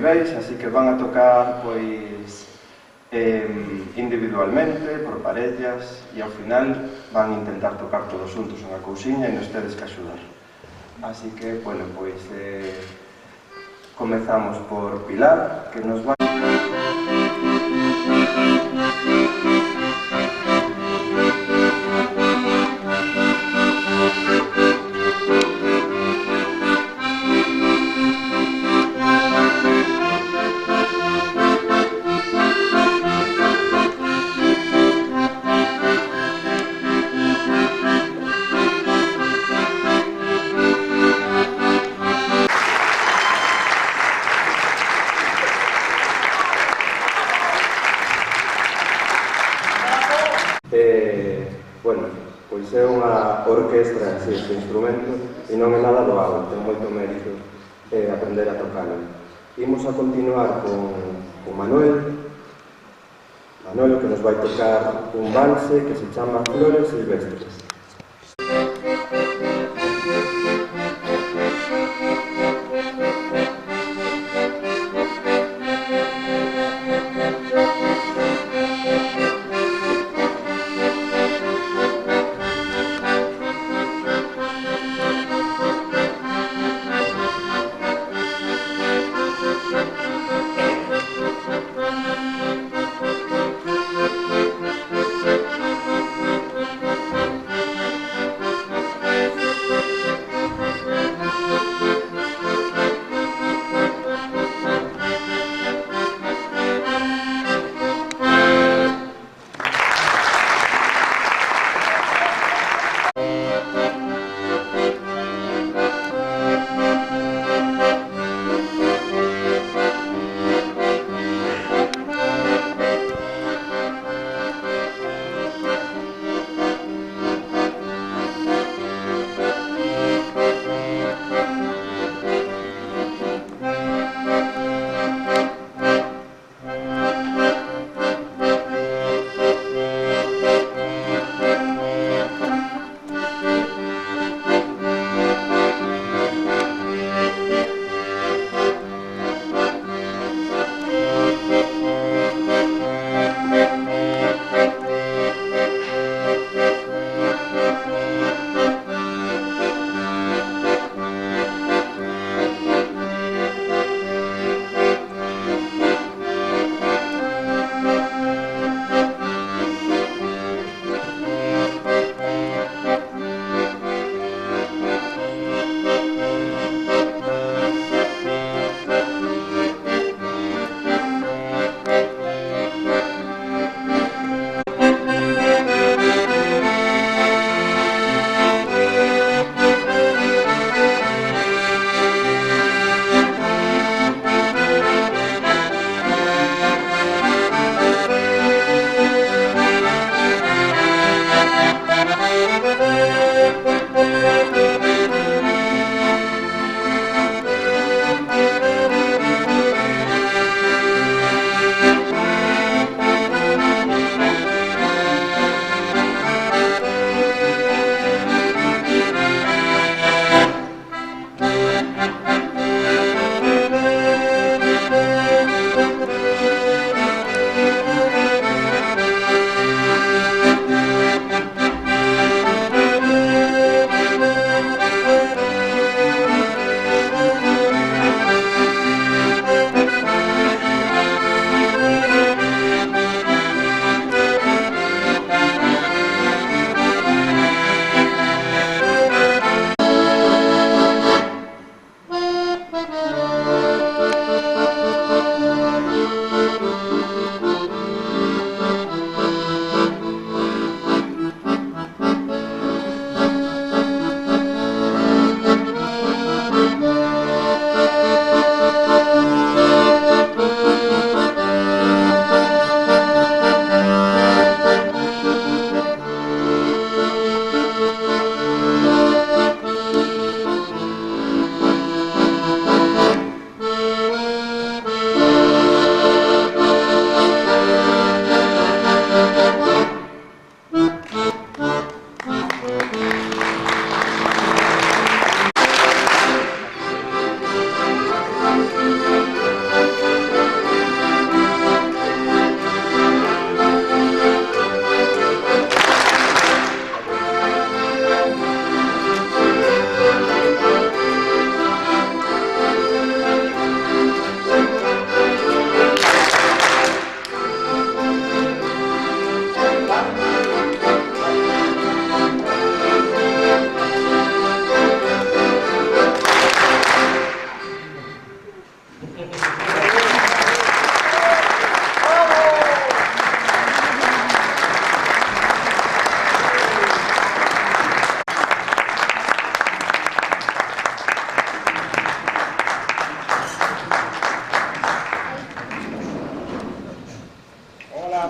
niveis, así que van a tocar pois individualmente, por parellas, e ao final van a intentar tocar todos juntos unha cousiña e nos tedes que axudar. Así que, bueno, pois comezamos por Pilar, que nos vai... Bueno, pois é unha orquestra, así, este instrumento, e non é nada doado, ten moito mérito aprender a tocalo. Imos a continuar con Manuel, que nos vai tocar un valse que se chama Flores Silvestres.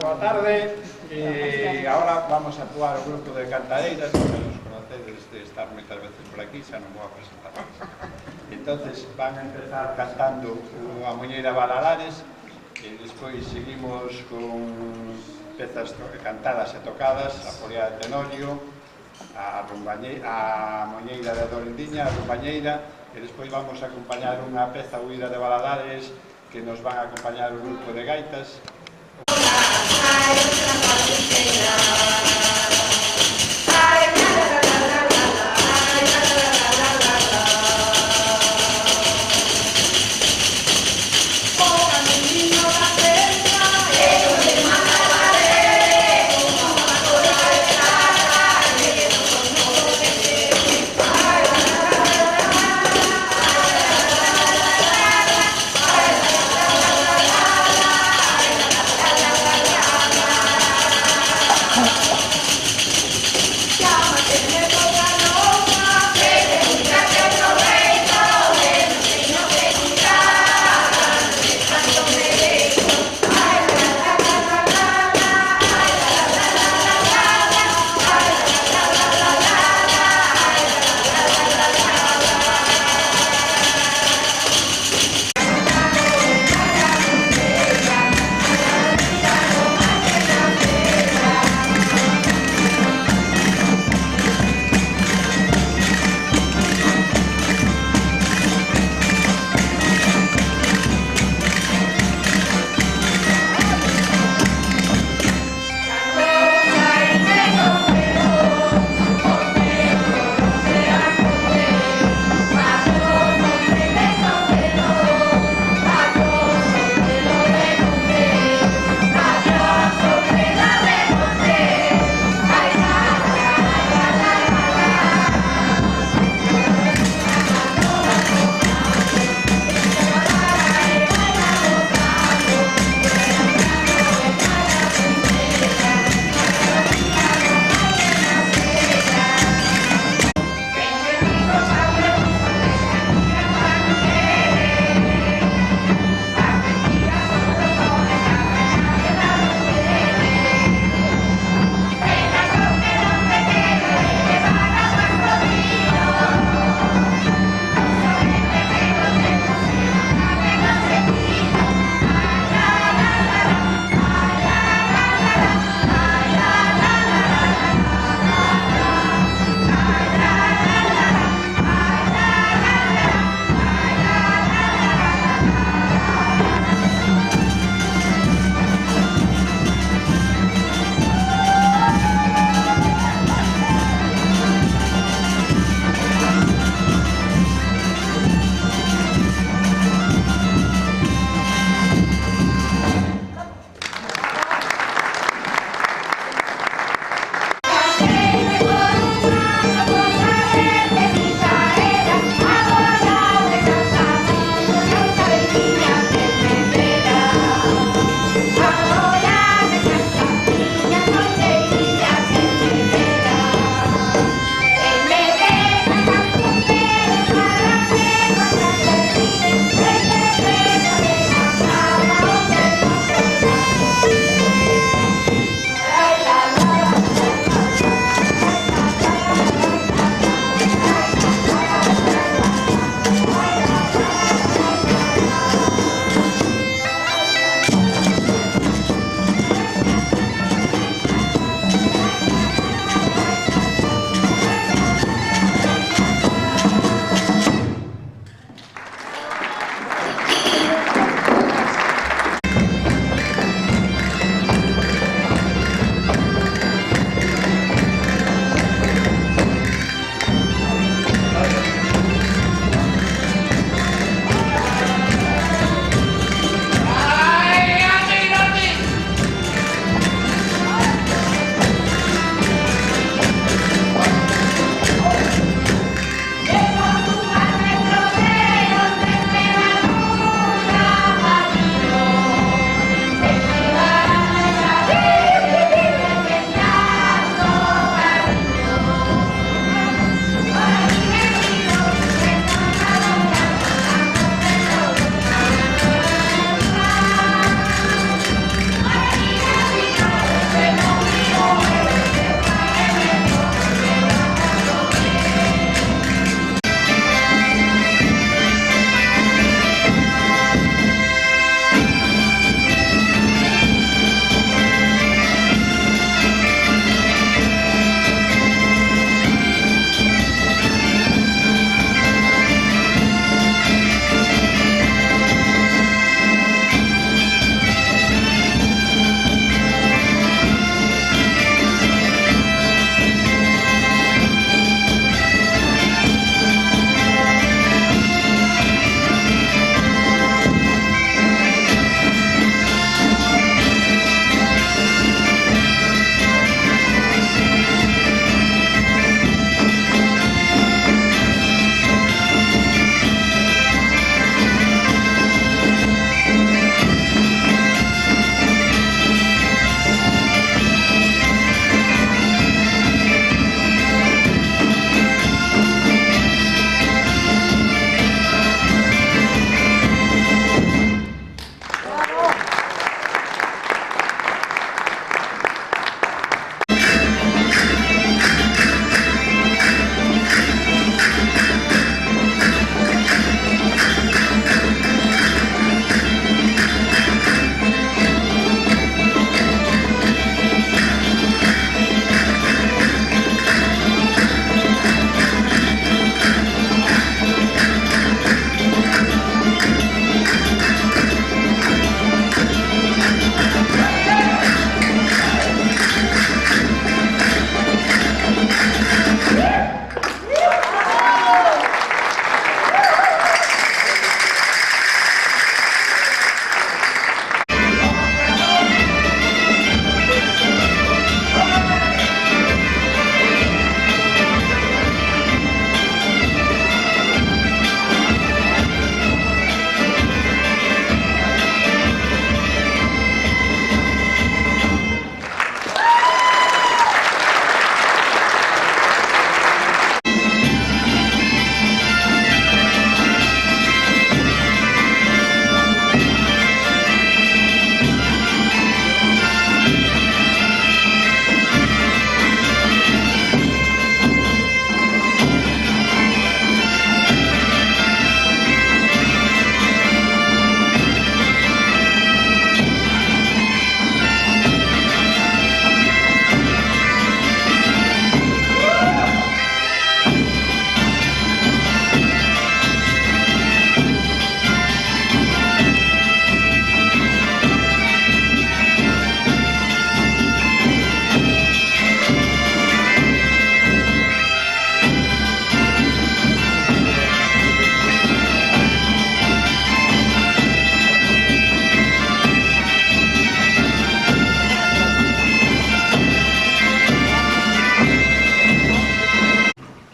boa tarde. Ahora vamos a actuar o grupo de cantareiras, que nos conocedes de estar moitas veces por aquí, xa non vou a presentar. Entonces van a empezar cantando a Muñeira Valadares e despois seguimos con pezas cantadas e tocadas, a Folia de Tenorio, a Muñeira de Dorindiña, a Rumbañeira, e despois vamos a acompañar unha peza Huida de Valadares que nos van a acompañar un grupo de gaitas.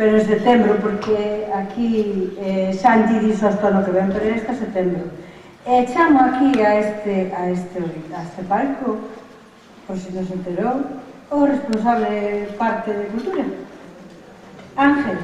pero en setembro, porque aquí Santi dixo hasta ano que ven, pero é hasta setembro. E chamo aquí a este palco, por si non se enterou, o responsable parte de cultura, Ángel.